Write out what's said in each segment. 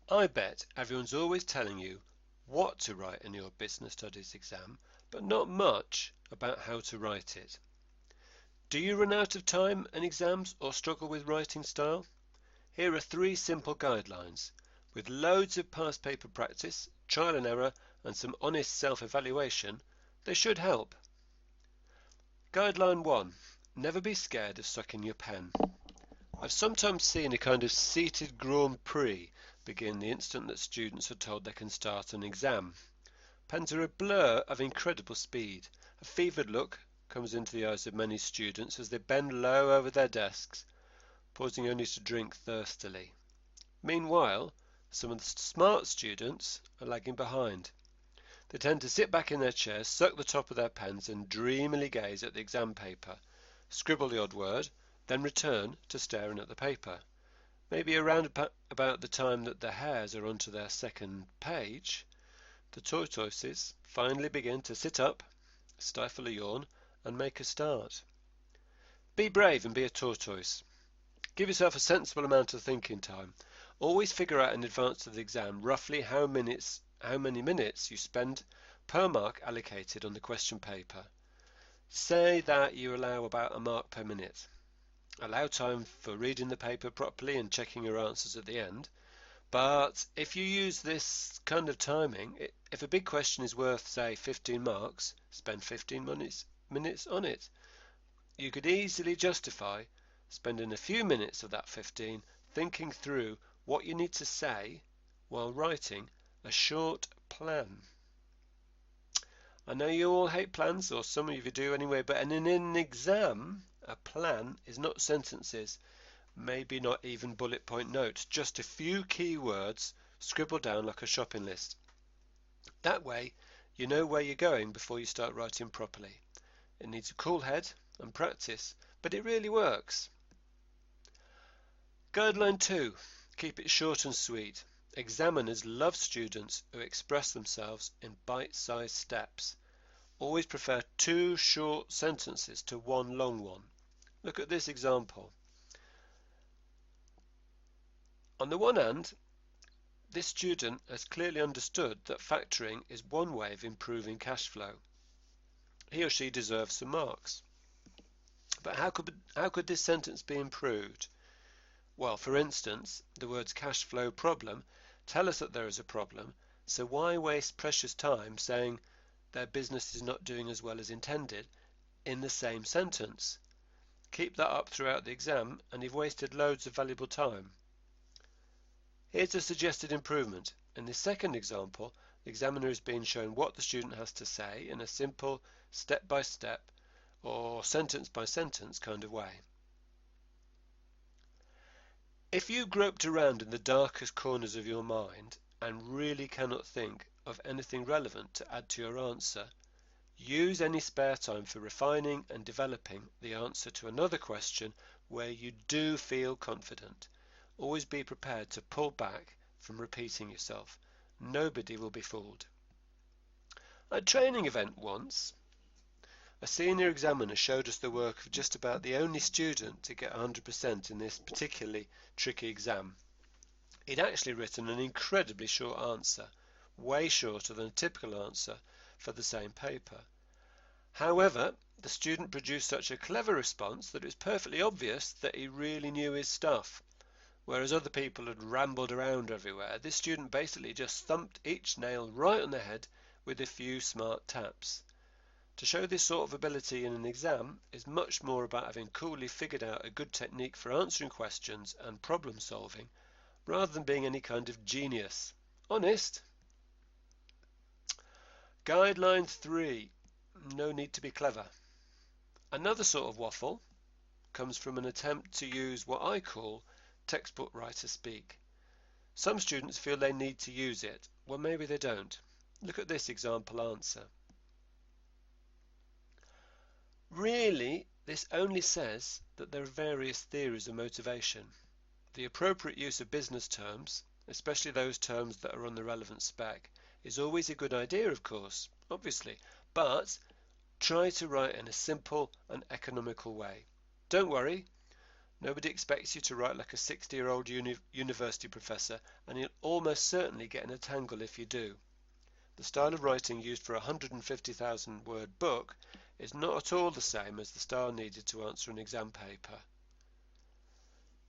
I bet everyone's always telling you what to write in your business studies exam, but not much about how to write it. Do you run out of time in exams or struggle with writing style? Here are three simple guidelines. With loads of past paper practice, trial and error, and some honest self-evaluation, they should help. Guideline 1. Never be scared of sucking your pen. I've sometimes seen a kind of seated Grand Prix begin the instant that students are told they can start an exam. Pens are a blur of incredible speed. A fevered look comes into the eyes of many students as they bend low over their desks, pausing only to drink thirstily. Meanwhile, some of the smart students are lagging behind. They tend to sit back in their chairs, suck the top of their pens, and dreamily gaze at the exam paper, scribble the odd word, then return to staring at the paper. Maybe around about the time that the hares are onto their second page, the tortoises finally begin to sit up, stifle a yawn, and make a start. Be brave and be a tortoise. Give yourself a sensible amount of thinking time. Always figure out in advance of the exam roughly how many minutes you spend per mark allocated on the question paper. Say that you allow about a mark per minute. Allow time for reading the paper properly and checking your answers at the end. But if you use this kind of timing, if a big question is worth, say, 15 marks, spend 15 minutes on it. You could easily justify spending a few minutes of that 15 thinking through what you need to say while writing a short plan. I know you all hate plans, or some of you do anyway, but in an exam, a plan is not sentences, maybe not even bullet point notes, just a few key words scribbled down like a shopping list. That way, you know where you're going before you start writing properly. It needs a cool head and practice, but it really works. Guideline 2. Keep it short and sweet. Examiners love students who express themselves in bite-sized steps. Always prefer 2 short sentences to 1 long one. Look at this example. On the one hand, this student has clearly understood that factoring is one way of improving cash flow. He or she deserves some marks. But how could this sentence be improved? Well, for instance, the words cash flow problem tell us that there is a problem, so why waste precious time saying their business is not doing as well as intended in the same sentence? Keep that up throughout the exam and you've wasted loads of valuable time. Here's a suggested improvement. In the second example, the examiner is being shown what the student has to say in a simple step-by-step or sentence-by-sentence kind of way. If you groped around in the darkest corners of your mind and really cannot think of anything relevant to add to your answer, use any spare time for refining and developing the answer to another question where you do feel confident. Always be prepared to pull back from repeating yourself. Nobody will be fooled. At a training event once, a senior examiner showed us the work of just about the only student to get 100% in this particularly tricky exam. He'd actually written an incredibly short answer, way shorter than a typical answer for the same paper. However, the student produced such a clever response that it was perfectly obvious that he really knew his stuff. Whereas other people had rambled around everywhere, this student basically just thumped each nail right on the head with a few smart taps. To show this sort of ability in an exam is much more about having coolly figured out a good technique for answering questions and problem solving, rather than being any kind of genius. Honest. Guideline 3. No need to be clever. Another sort of waffle comes from an attempt to use what I call textbook writer speak. Some students feel they need to use it. Well, maybe they don't. Look at this example answer. Really, this only says that there are various theories of motivation. The appropriate use of business terms, especially those terms that are on the relevant spec, is always a good idea, of course, obviously, but try to write in a simple and economical way. Don't worry, Nobody expects you to write like a 60-year-old university professor, and you'll almost certainly get in a tangle if you do. The style of writing used for a 150,000 word book is not at all the same as the style needed to answer an exam paper.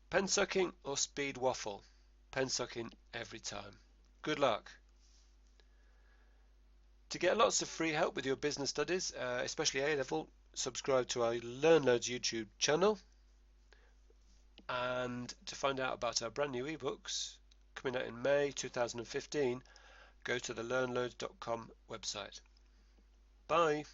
Pen sucking or speed waffle? Pen sucking every time. Good luck. To get lots of free help with your business studies, especially A-level, subscribe to our Learn Loads YouTube channel. And to find out about our brand new ebooks coming out in May 2015, go to the learnloads.com website. Bye.